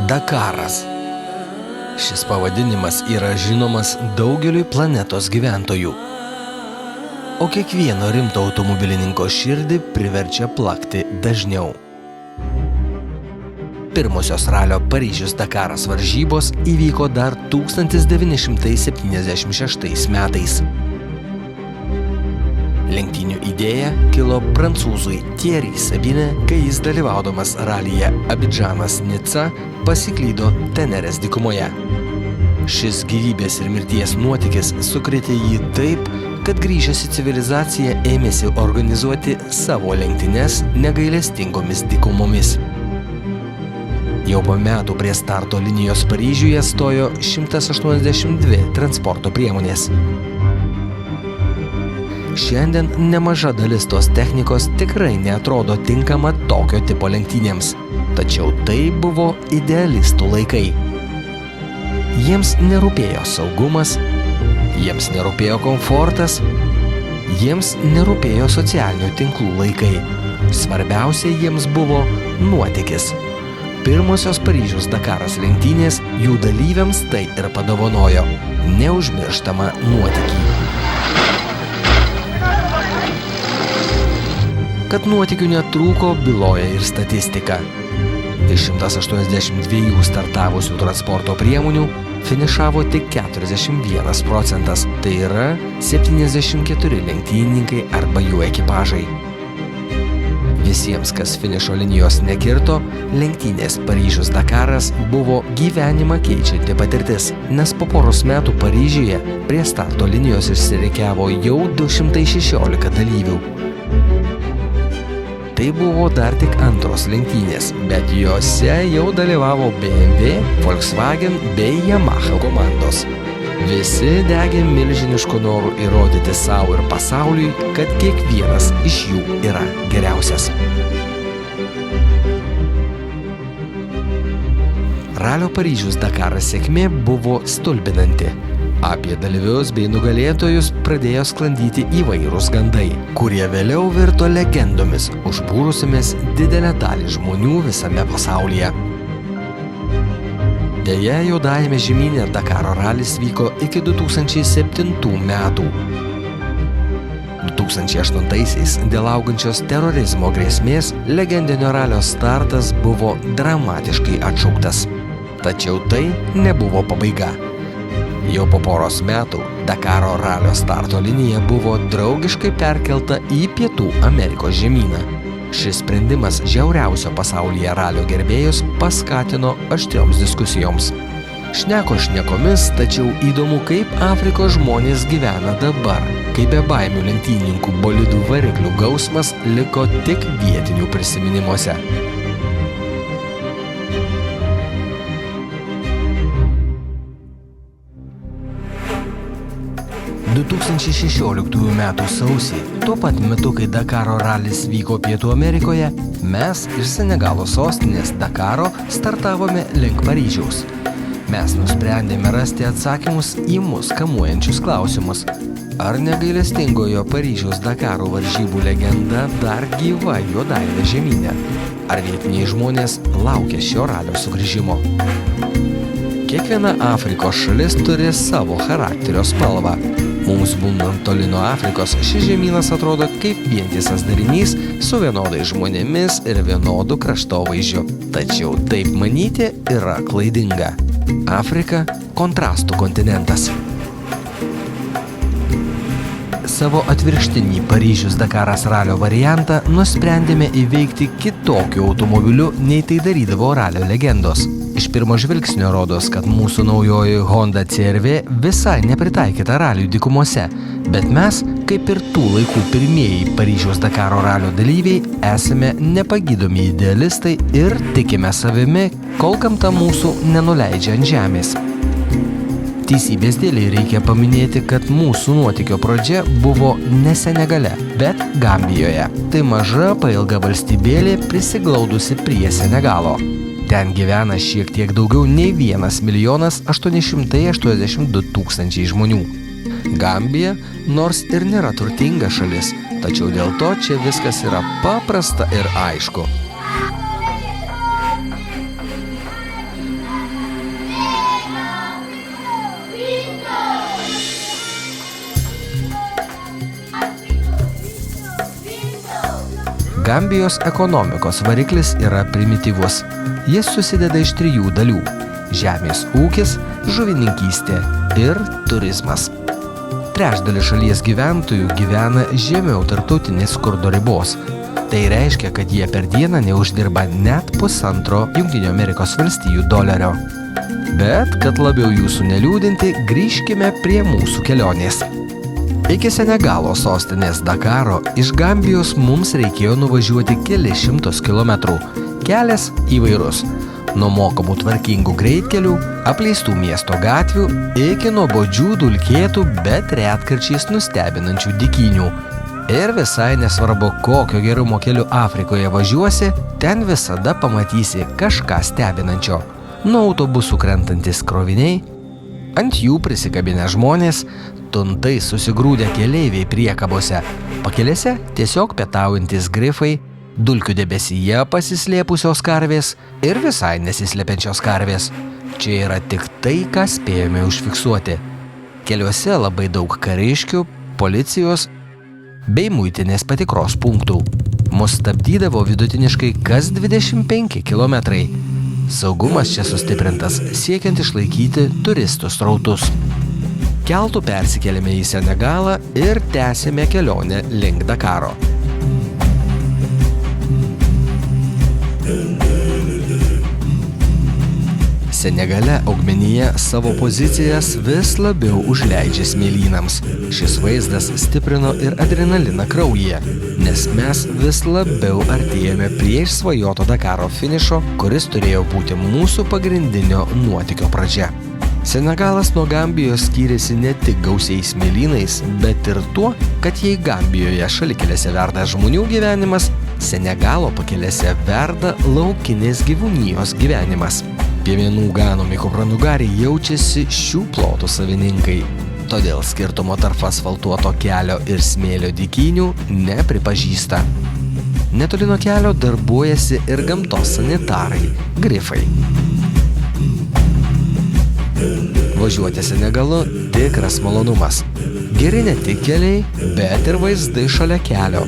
Dakaras. Šis pavadinimas yra žinomas daugeliui planetos gyventojų, o kiekvieno rimto automobilininko širdį priverčia plakti dažniau. Pirmosios ralio Paryžius Dakaras varžybos įvyko dar 1976 metais. Lenktynių idėja kilo prancūzui Thierry Sabine, kai jis dalyvaudamas ralyje Abidžanas-Nica pasiklydo Tenerės dykumoje. Šis gyvybės ir mirties nuotykis sukrėtė jį taip, kad grįžęs į civilizaciją ėmėsi organizuoti savo lenktynes negailestingomis dykumomis. Jau po metų prie starto linijos Paryžiuje stojo 182 transporto priemonės. Šiandien nemaža dalis tos technikos tikrai neatrodo tinkama tokio tipo lenktynėms, tačiau tai buvo idealistų laikai. Jiems nerūpėjo saugumas, jiems nerūpėjo komfortas, jiems nerūpėjo socialinių tinklų laikai. Svarbiausia jiems buvo nuotykis. Pirmosios Paryžiaus Dakaras lenktynės jų dalyviams tai ir padovanojo neužmirštamą nuotykį. Kad nuotykių netrūko, byloja ir statistika. Iš 182 startavusių transporto priemonių finišavo tik 41 procentas, tai yra 74 lenktynininkai arba jų ekipažai. Visiems, kas finišo linijos nekirto, lenktynės Paryžius Dakaras buvo gyvenimą keičianti patirtis, nes po poros metų Paryžiuje prie starto linijos išsirikiavo jau 216 dalyvių. Tai buvo dar tik antros lenktynės, bet jose jau dalyvavo BMW, Volkswagen bei Yamaha komandos. Visi degė milžinišku noru įrodyti savo ir pasauliui, kad kiekvienas iš jų yra geriausias. Ralio Paryžius Dakaras sėkmė buvo stulbinanti. Apie dalyvius bei nugalėtojus pradėjo sklandyti įvairūs gandai, kurie vėliau virto legendomis, užbūrusiamis didelę dalį žmonių visame pasaulyje. Deja, juodajame žemyne Dakaro ralis vyko iki 2007 metų. 2008-aisiais dėl augančios terorizmo grėsmės legendinio ralio startas buvo dramatiškai atšauktas. Tačiau tai nebuvo pabaiga. Jau po poros metų Dakaro ralio starto linija buvo draugiškai perkelta į Pietų Amerikos žemyną. Šis sprendimas žiauriausio pasaulyje ralio gerbėjus paskatino aštrioms diskusijoms. Šneko šnekomis, tačiau įdomu, kaip Afrikos žmonės gyvena dabar, kai be baimių lenktynininkų bolidų variklių gausmas liko tik vietinių prisiminimuose. – 2016 metų sausį, tuo pat metu, kai Dakaro ralis vyko Pietų Amerikoje, mes iš Senegalo sostinės Dakaro startavome link Paryžiaus. Mes nusprendėme rasti atsakymus į mus kamuojančius klausimus. Ar negailestingojo Paryžiaus Dakaro varžybų legenda dar gyva juodajame žemyne? Ar vietiniai žmonės laukia šio ralio sugrįžimo? Kiekviena Afrikos šalis turi savo charakterio spalvą. Mums būnant toli nuo Afrikos, šis žemynas atrodo kaip vientisas darinys su vienodais žmonėmis ir vienodu kraštovaizdžiu. Tačiau taip manyti yra klaidinga. Afrika – kontrastų kontinentas. Savo atvirkštinį Paryžius Dakaras ralio variantą nusprendėme įveikti kitokiu automobiliu, nei tai darydavo ralio legendos. Iš pirmo žvilgsnio rodos, kad mūsų naujoji Honda CR-V visai nepritaikyta raliui dykumose, bet mes, kaip ir tų laikų pirmieji Paryžiaus Dakaro ralio dalyviai, esame nepagydomi idealistai ir tikime savimi, kol gamta mūsų nenuleidžia ant žemės. Teisybės dėlei reikia paminėti, kad mūsų nuotykio pradžia buvo ne Senegale, bet Gambijoje. Tai maža pailga valstybėlė prisiglaudusi prie Senegalo. Ten gyvena šiek tiek daugiau nei 1 882 000 žmonių. Gambija, nors ir nėra turtinga šalis, tačiau dėl to čia viskas yra paprasta ir aišku. Gambijos ekonomikos variklis yra primityvus. Jis susideda iš 3 dalių – žemės ūkis, žuvininkystė ir turizmas. Trečdalis šalies gyventojų gyvena žemiau tarptautinės skurdo ribos. Tai reiškia, kad jie per dieną neuždirba net $1,5 Jungtinių Amerikos valstijų dolerio. Bet, kad labiau jūsų neliūdinti, grįžkime prie mūsų kelionės. Iki Senegalo sostinės Dakaro iš Gambijos mums reikėjo nuvažiuoti kelis šimtus kilometrų. Kelias įvairus. Nuo mokamų tvarkingų greitkelių, apleistų miesto gatvių iki nuobodžių dulkėtų, bet retkarčiais nustebinančių dykynių. Ir visai nesvarbu, kokio gerumo keliu Afrikoje važiuosi, ten visada pamatysi kažką stebinančio. Nuo autobusų krentantis kroviniai, ant jų prisikabinę žmonės, tuntai susigrūdę keleiviai priekabose, pakelėse tiesiog pietaujantis grifai, dulkių debesyje pasislėpusios karvės ir visai nesislepiančios karvės. Čia yra tik tai, ką spėjome užfiksuoti. Keliuose labai daug kariškių, policijos bei muitinės patikros punktų. Mus stabdydavo vidutiniškai kas 25 kilometrai. Saugumas čia sustiprintas, siekiant išlaikyti turistų srautus. Keltu persikėlėme į Senegalą ir tęsėme kelionę link Dakaro. Senegale augmenija savo pozicijas vis labiau užleidžia smėlynams. Šis vaizdas stiprino ir adrenaliną kraujyje, nes mes vis labiau artėjame prie išsvajoto Dakaro finišo, kuris turėjo būti mūsų pagrindinio nuotykio pradžia. Senegalas nuo Gambijos skyrėsi ne tik gausiais smėlynais, bet ir tuo, kad jei Gambijoje šalikelėse verda žmonių gyvenimas, Senegalo pakelėse verda laukinės gyvūnijos gyvenimas. Piemenų ganomi kupranugariai jaučiasi šių plotų savininkai. Todėl skirtumo tarp asfaltuoto kelio ir smėlio dykynių nepripažįsta. Netoli nuo kelio darbuojasi ir gamtos sanitarai – grifai. Važiuoti Senegalu tikras malonumas. Geri ne tik keliai, bet ir vaizdai šalia kelio.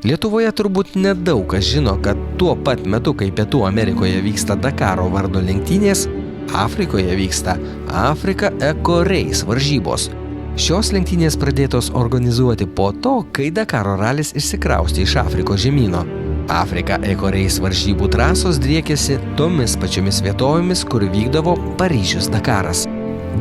Lietuvoje turbūt nedaug kas žino, kad tuo pat metu, kai Pietų Amerikoje vyksta Dakaro vardo lenktynės, Afrikoje vyksta Africa Eco Race varžybos. Šios lenktynės pradėtos organizuoti po to, kai Dakaro ralis išsikraustė iš Afrikos žemyno. Africa Eco Race varžybų trasos driekėsi tomis pačiomis vietovėmis, kur vykdavo Paryžius Dakaras.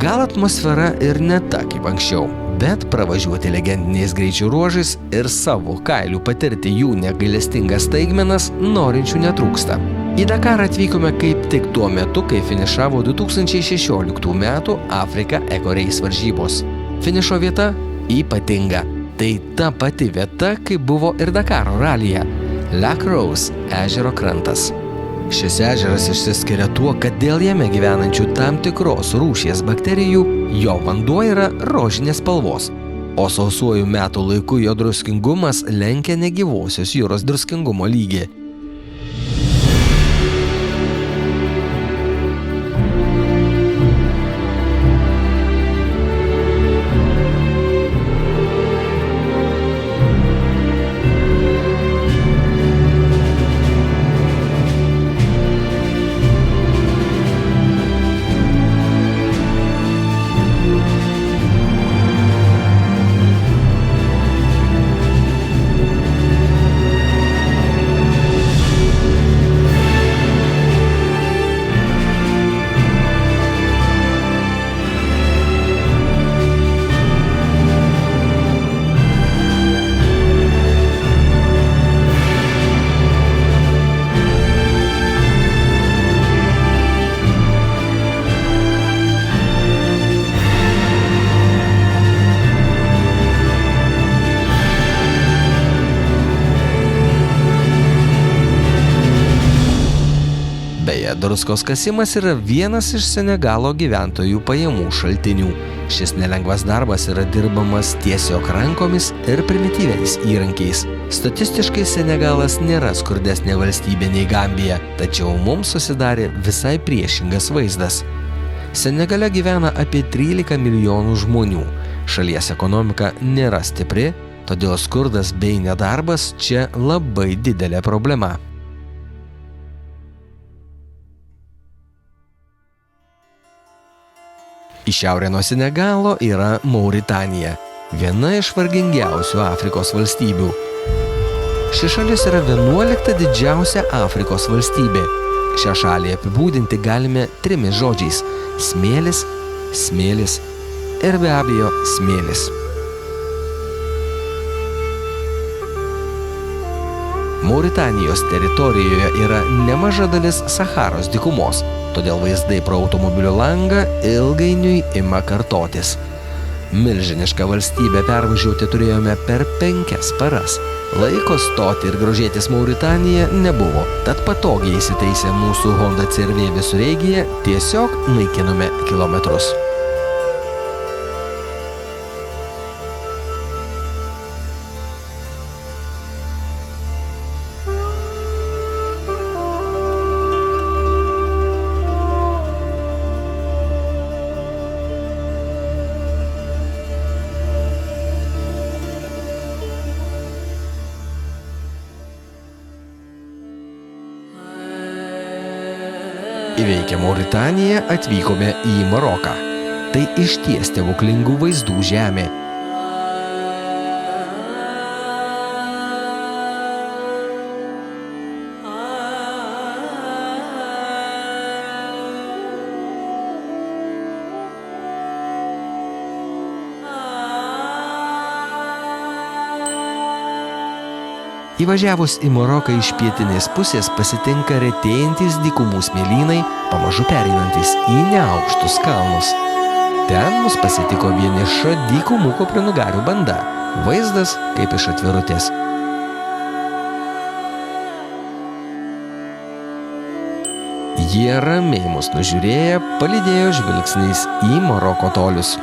Gal atmosfera ir ne ta kaip anksčiau, bet pravažiuoti legendiniais greičių ruožais ir savo kailių patirti jų negailestingas staigmenas norinčių netrūksta. Į Dakarą atvykome kaip tik tuo metu, kai finišavo 2016 metų Africa Eco Race varžybos. Finišo vieta ypatinga. Tai ta pati vieta, kaip buvo ir Dakaro ralyje – Lac Rose ežero krantas. Šis ežeras išsiskiria tuo, kad dėl jame gyvenančių tam tikros rūšies bakterijų jo vanduo yra rožinės spalvos, o sausuoju metų laiku jo druskingumas lenkia negyvosios jūros druskingumo lygį. Druskos kasimas yra vienas iš Senegalo gyventojų pajamų šaltinių. Šis nelengvas darbas yra dirbamas tiesiog rankomis ir primityviais įrankiais. Statistiškai Senegalas nėra skurdesnė valstybė nei Gambija, tačiau mums susidarė visai priešingas vaizdas. Senegale gyvena apie 13 milijonų žmonių. Šalies ekonomika nėra stipri, todėl skurdas bei nedarbas čia labai didelė problema. Į šiaurę nuo Senegalo yra Mauritanija, viena iš vargingiausių Afrikos valstybių. Ši šalis yra 11 didžiausia Afrikos valstybė. Šią šalį apibūdinti galime 3 žodžiais – smėlis, smėlis ir be abejo smėlis. Mauritanijos teritorijoje yra nemaža dalis Saharos dykumos, todėl vaizdai pro automobilio langą ilgainiui ima kartotis. Milžinišką valstybę pervažiuoti turėjome per 5 paras. Laiko stoti ir grožėtis Mauritanija nebuvo, tad patogiai įsitaisę mūsų Honda CR-V visureigyje tiesiog naikinome kilometrus. Įveikę Mauritaniją atvykome į Maroką. Tai išties stebuklingų vaizdų žemė. Įvažiavus į Maroką iš pietinės pusės pasitinka retėjantys dykumų smėlynai, pamažu pereinantys į neaukštus kalnus. Ten mus pasitiko vieniša dykumų kuprinugarių banda. Vaizdas kaip iš atvirutės. Jie ramiai mus nužiūrėję palydėjo žvilgsniais į Maroko tolius.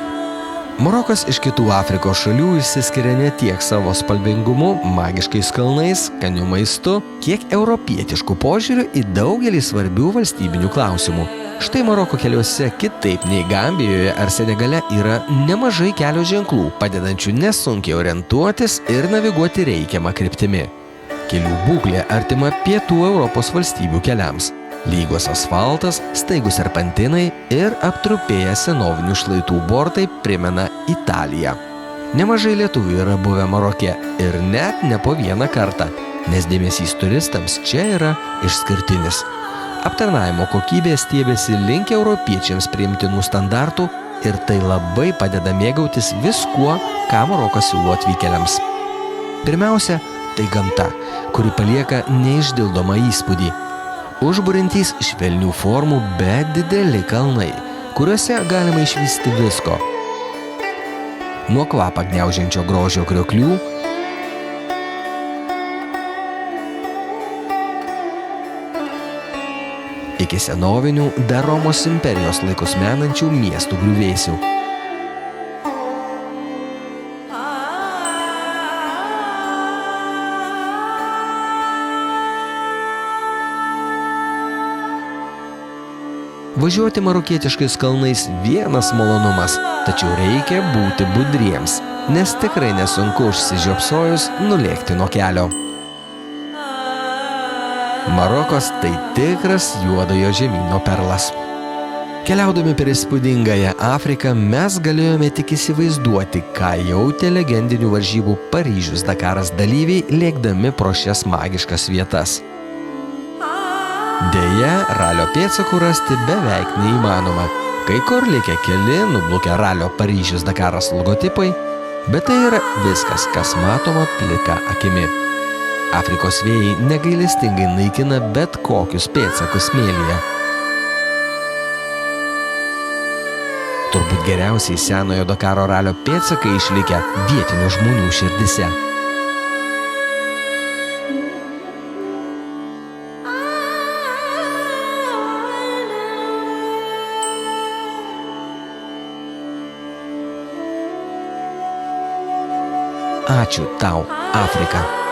Marokas iš kitų Afrikos šalių išsiskiria ne tiek savo spalvingumu, magiškais kalnais, skaniu maistu, kiek europietiškų požiūrių į daugelį svarbių valstybinių klausimų. Štai Maroko keliuose kitaip nei Gambijoje ar Senegale yra nemažai kelio ženklų, padedančių nesunkiai orientuotis ir naviguoti reikiamą kryptimi. Kelių būklė artima pietų Europos valstybių keliams. Lygus asfaltas, staigūs serpantinai ir aptrupėję senovinių šlaitų bortai primena Italiją. Nemažai lietuvių yra buvę Maroke ir net ne po vieną kartą, nes dėmesys turistams čia yra išskirtinis. Aptarnavimo kokybė stiebiasi link europiečiams priimtinų standartų ir tai labai padeda mėgautis viskuo, ką Marokas siūlo atvykėliams. Pirmiausia, tai gamta, kuri palieka neišdildomą įspūdį. Užburiantys švelnių formų, bet dideli kalnai, kuriuose galima išvysti visko. Nuo kvapą gniaužiančio grožio krioklių iki senovinių dar Romos imperijos laikus menančių miestų griuvėsių. Važiuoti marokietiškais kalnais vienas malonumas, tačiau reikia būti budriems, nes tikrai nesunku užsižiopsojus nulėkti nuo kelio. Marokas tai tikras juodojo žemyno perlas. Keliaudami per įspūdingąją Afriką mes galėjome tik įsivaizduoti, ką jautė legendinių varžybų Paryžius Dakaras dalyviai lėkdami pro šias magiškas vietas. Deja, ralio pėdsakų rasti beveik neįmanoma. Kai kur likę keli nublukę ralio Paryžius Dakaras logotipai, bet tai yra viskas, kas matoma plika akimi. Afrikos vėjai negailestingai naikina bet kokius pėdsakus smėlyje. Turbūt geriausiai senojo Dakaro ralio pėdsakai išlikę vietinių žmonių širdise. Ačiū tau, Afrika.